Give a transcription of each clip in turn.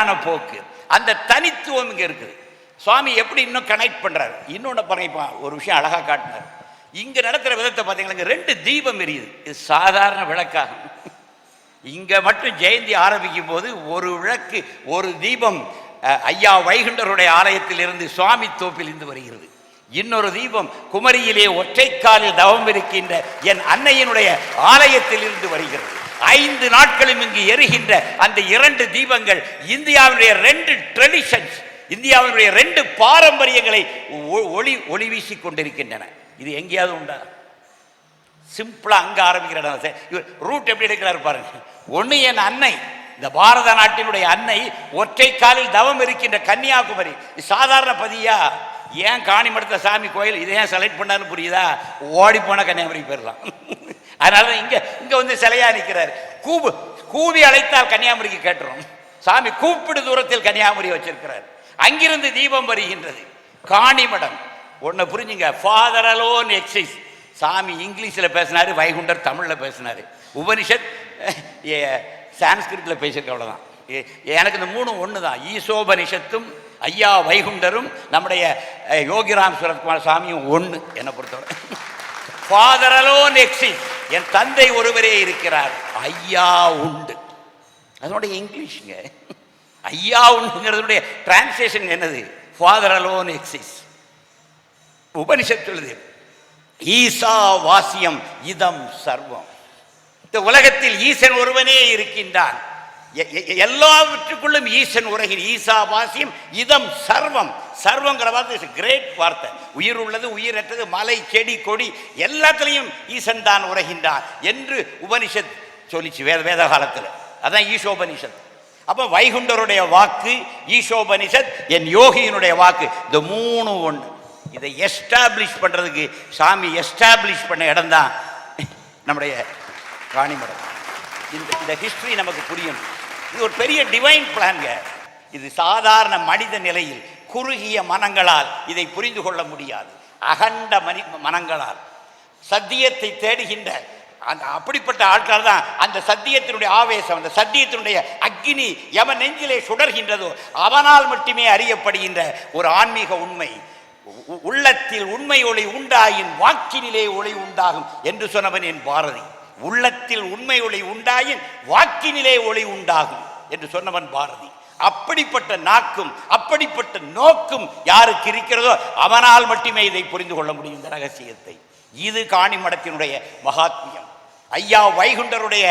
தனியான போக்கு, அந்த தனித்துவம் இங்க இருக்குது. சுவாமி எப்படி இன்னும் கனெக்ட் பண்றாரு. இன்னொன்னு பாருங்க, ஒரு விஷயம் அழகா காட்டினார். இங்க நடத்துற விதத்தை பார்த்தீங்களா, 2 தீபம் எரியுது. இது சாதாரண விளக்காகும். இங்க மட்டும் ஜெயந்தி ஆரம்பிக்கும் போது ஒரு விளக்கு, ஒரு தீபம் ஐயா வைகுண்டருடைய ஆலயத்தில் இருந்து சுவாமி தோப்பில் இருந்து வருகிறது. இன்னொரு தீபம் குமரியிலே ஒற்றைக்காலில் தவம் இருக்கின்ற என் அன்னையினுடைய ஆலயத்தில் இருந்து வருகிறது. 5 நாட்களும் இங்கு எரிகின்ற அந்த 2 தீபங்கள் இந்தியாவுடைய 2 ட்ரெடிஷன்ஸ், இந்தியாவினுடைய 2 பாரம்பரியங்களை ஒளி வீசிக் கொண்டிருக்கின்றன. இது எங்கேயாவது உண்டா? சிம்பிளா அங்க ஆரம்பிக்கிற ரூட் எப்படி எடுக்கிறாரு பாருங்க. ஒண்ணு என் அன்னை, இந்த பாரத நாட்டினுடைய அன்னை ஒற்றை காலில் தவம் இருக்கின்ற கன்னியாகுமரி. சாதாரண பதியா? ஏன் காணிமடத்த சாமி கோயில் இதை ஏன் செலக்ட் பண்ணான்னு புரியுதா? ஓடி போன கன்னியாகுமரி போயிடலாம். அதனால இங்க வந்து சிலையா நிற்கிறார். கூவி அழைத்தால் கன்னியாகுமரிக்கு கேட்டுரும். சாமி கூப்பிடு தூரத்தில் கன்னியாகுமரி வச்சிருக்கிறார். அங்கிருந்து தீபம் வருகின்றது. காணிமடம் ஒன்னு புரிஞ்சுங்க, ஃபாதர் அலோன் எக்ஸிஸ்ட். சாமி இங்கிலீஷில் பேசினாரு, வைகுண்டர் தமிழில் பேசினாரு. உபனிஷத் சான்ஸ்கிரிட்டில் பேசியிருக்க, அவ்வளோதான். எனக்கு இந்த 3 ஒன்று தான். ஈசோபனிஷத்தும் ஐயா வைகுண்டரும் நம்முடைய யோகிராம் சுரத்குமார் சாமியும் ஒன்று என்னை பொறுத்தவரை. ஃபாதர் அலோன் எக்ஸிஸ்ட், என் தந்தை ஒருவரே இருக்கிறார், ஐயா உண்டு. அதனுடைய இங்கிலீஷுங்க. ஐயா உண்டுங்கிறதுடைய டிரான்ஸ்லேஷன் என்னது? Father alone exist. உபனிஷத் சொல்லுது, ஈசா வாசியம் இதம் சர்வம். இந்த உலகத்தில் ஈசன் ஒருவனே இருக்கின்றான், எல்லாவற்றுக்குள்ளும் ஈசன் உரைகிற. ஈசா வாசியம் இதம் சர்வம். சர்வங்கிற வார்த்தை கிரேட் வார்த்தை. உயிர் உள்ளது, உயிரற்றது, மலை, செடி, கொடி எல்லாத்திலையும் ஈசன் தான் உரைகின்றான் என்று உபனிஷத் சொல்லிச்சு வேத காலத்தில். அதான் ஈசோபனிஷத். அப்போ வைகுண்டருடைய வாக்கு ஈசோபனிஷத், என் யோகியினுடைய வாக்கு, இந்த 3 ஒன்று. இதை எஸ்டாப்ளிஷ் பண்றதுக்கு சாமி எஸ்டாப்ளிஷ் பண்ண இடம் தான் நம்முடைய காணிமடம். இந்த ஹிஸ்டரி நமக்கு புரியும். இது ஒரு பெரிய டிவைன் பிளான்ங்க. இது சாதாரண மனித நிலையில் குறுகிய மனங்களால் இதை புரிந்து கொள்ள முடியாது. அகண்ட மனங்களால் சத்தியத்தை தேடுகின்ற அப்படிப்பட்ட ஆட்கள் தான் அந்த சத்தியத்தினுடைய ஆவேசம், அந்த சத்தியத்தினுடைய அக்னி எவன் நெஞ்சிலே சுடர்கின்றதோ அவனால் மட்டுமே அறியப்படுகின்ற ஒரு ஆன்மீக உண்மை. உள்ளத்தில் உண்மை ஒளி உண்டாயின் வாக்கினிலே ஒளி உண்டாகும் என்று சொன்னவன் என் பாரதி. உள்ளத்தில் உண்மை ஒளி உண்டாயின் வாக்கினிலே ஒளி உண்டாகும் என்று சொன்னவன் பாரதி. அப்படிப்பட்ட நாக்கும் அப்படிப்பட்ட நோக்கும் யாருக்கு இருக்கிறதோ அவனால் மட்டுமே இதை புரிந்து கொள்ள முடியும், இந்த ரகசியத்தை. இது காணிமடத்தினுடைய மகாத்மியம். ஐயா வைகுண்டருடைய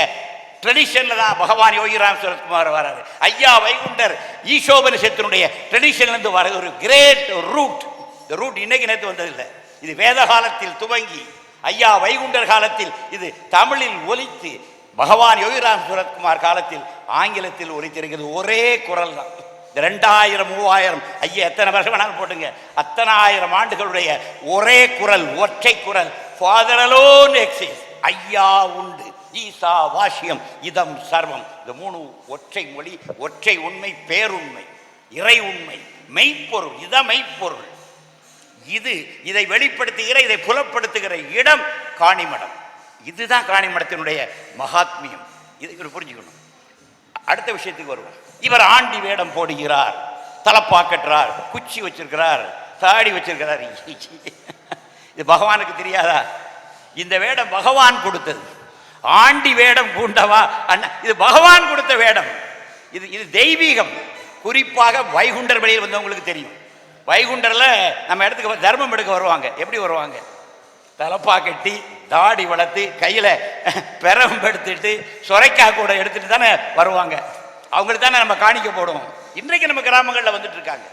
ட்ரெடிஷன்ல தான் பகவான் யோகிராம் சுரத்குமார் வராரு. ஐயா வைகுண்டர் ஈசோபனிஷத்தினுடைய ட்ரெடிஷன்லேருந்து வர ஒரு கிரேட் ரூட். இந்த ரூட் இன்னைக்கு நேற்று வந்ததில்லை. இது வேத காலத்தில் துவங்கி ஐயா வைகுண்டர் காலத்தில் இது தமிழில் ஒலித்து பகவான் யோகிராம் சுரத்குமார் காலத்தில் ஆங்கிலத்தில் ஒலித்திருக்கிறது. ஒரே குரல் தான். 2000 3000 ஐயா எத்தனை வருஷம் வேணாலும் போட்டுங்க, அத்தனை 1000 ஆண்டுகளுடைய ஒரே குரல், ஒற்றை குரல். ஃபாதர் அலோன் எக்ஸிஸ்ட், ஐயா உண்டு, ஈசா வாசியம் இதம் சர்வம். இந்த 3 ஒற்றை மொழி, ஒற்றை உண்மை, பேருண்மை, இறை உண்மை, மெய்ப்பொருள். இத மெய்ப்பொருள். இதை வெளிப்படுத்துகிற, இதை புலப்படுத்துகிற இடம் காணிமடம். இதுதான் காணிமடத்தினுடைய மகாத்மியம். இதை புரிஞ்சுக்கணும். அடுத்த விஷயத்துக்கு வருவோம். இவர் ஆண்டி வேடம் போடுகிறார், தலப்பாக்கட்டுறார், குச்சி வச்சிருக்கிறார், தாடி வச்சிருக்கிறார். இது பகவானுக்கு தெரியாதா? இந்த வேடம் பகவான் கொடுத்தது. ஆண்டி வேடம் பூண்டவா அண்ணா, இது பகவான் கொடுத்த வேடம். இது தெய்வீகம். குறிப்பாக வைகுண்டர் வெளியில் வந்தவங்களுக்கு தெரியும். வைகுண்டர்ல நம்ம இடத்துக்கு தர்மம் எடுக்க வருவாங்க. எப்படி வருவாங்க? தலப்பா கட்டி, தாடி வளர்த்து, கையில பெரம்பு எடுத்துட்டு, சொரைக்காய் கூட எடுத்துட்டு தானே வருவாங்க. அவங்களுக்கு தானே நம்ம காணிக்க போடுவோம். இன்றைக்கு நம்ம கிராமங்களில் வந்துட்டு இருக்காங்க.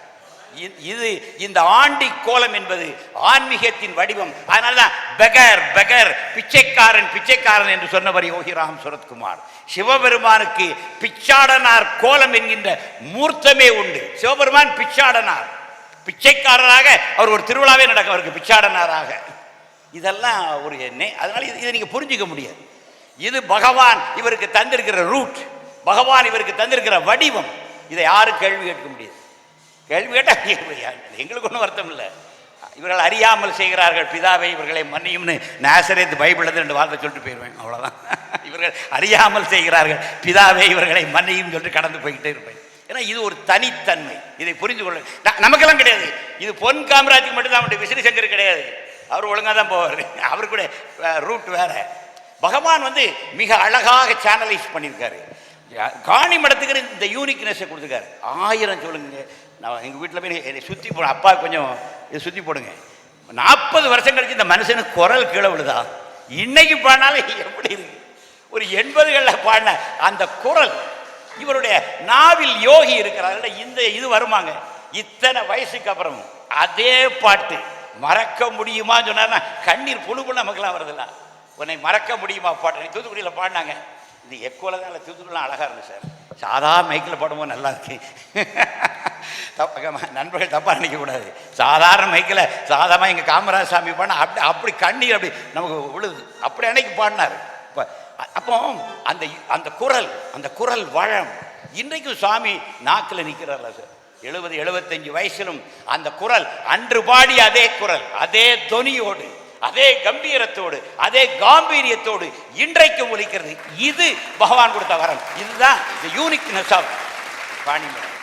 இந்த ஆண்டி கோலம் என்பது ஆன்மீகத்தின் வடிவம். அதனால்தான் பெகர் பெகர், பிச்சைக்காரன் பிச்சைக்காரன் என்று சொன்னவர் யோகிராம் சுரத்குமார். சிவபெருமானுக்கு பிச்சாடனார் கோலம் என்கின்ற மூர்த்தமே உண்டு. சிவபெருமான் பிச்சாடனார், பிச்சைக்காரராக அவர் ஒரு திருவிழாவே நடக்க அவருக்கு பிச்சாடனாராக. இதெல்லாம் ஒரு எண்ணெய். அதனால இதை நீங்க புரிஞ்சுக்க முடியாது. இது பகவான் இவருக்கு தந்திருக்கிற ரூட், பகவான் இவருக்கு தந்திருக்கிற வடிவம். இதை யாரும் கேள்வி கேட்க முடியாது. கேள்வி கேட்டால் எங்களுக்கு ஒன்றும் வருத்தம் இல்லை. இவர்கள் அறியாமல் செய்கிறார்கள், பிதாவை இவர்களை மன்னியும்னு நாசரேத் பைபிள் 2 வார்த்தை சொல்லிட்டு போயிடுவேன், அவ்வளோதான். இவர்கள் அறியாமல் செய்கிறார்கள், பிதாவை இவர்களை மன்னியும் சொல்லிட்டு கடந்து போய்கிட்டே இருப்பேன். ஏன்னா இது ஒரு தனித்தன்மை. இதை புரிந்து கொள்ள நமக்கெல்லாம் கிடையாது. இது பொன் காமராஜுக்கு மட்டும்தான். அவனுடைய விசிறி சங்கர் கிடையாது. அவர் ஒழுங்காக தான் போவார். அவரு கூட ரூட் வேற. பகவான் வந்து மிக அழகாக சேனலைஸ் பண்ணியிருக்காரு. காணி மடத்துக்கு இந்த யூனிக்னஸை கொடுத்துருக்காரு. 1000 சொல்லுங்க. நான் எங்கள் வீட்டில் போய் என்னை சுற்றி போட, அப்பா கொஞ்சம் இதை சுற்றி போடுங்க. 40 வருஷம் கழிச்சு இந்த மனுஷனுக்கு குரல் கீழே விழுதா? இன்னைக்கு பாடினாலும் எப்படி இருக்கு? ஒரு 80களில் பாடின அந்த குரல், இவருடைய நாவில் யோகி இருக்கிறார். இந்த இது வருமாங்க இத்தனை வயசுக்கு அப்புறம் அதே பாட்டு மறக்க முடியுமான்னு சொன்னார்னா கண்ணீர் புழு புழு நமக்குலாம் வருதுல்ல. உன்னை மறக்க முடியுமா பாட்டு தூத்துக்குடியில் பாடினாங்க. இது எக்கோல தான் இல்லை, தூத்துக்குடிலாம் அழகாக இருந்துச்சு சார். சாதாரண மைக்கில் பாடும்போது நல்லா இருக்கு. நண்பர்கள் தப்பாக நினைக்கக்கூடாது. சாதாரண மைக்கில் சாதாரணமாக எங்கள் காமராஜ் சாமி பாடினா அப்படி கண்ணீர் அப்படி நமக்கு விழுது. அப்படி அன்னைக்கு பாடினார். இப்போ அப்போ அந்த குரல் வளம் இன்றைக்கும் சுவாமி நாக்கில் நிற்கிறார்ல சார். 70-75 வயசிலும் அந்த குரல், அன்று பாடி அதே குரல், அதே தொனியோடு, அதே கம்பீரத்தோடு, அதே காம்பீரியத்தோடு இன்றைக்கும் ஒலிக்கிறது. இது பகவான் கொடுத்த வரம். இதுதான் யூனிக்னஸ் ஆஃப் பாணிமரம்.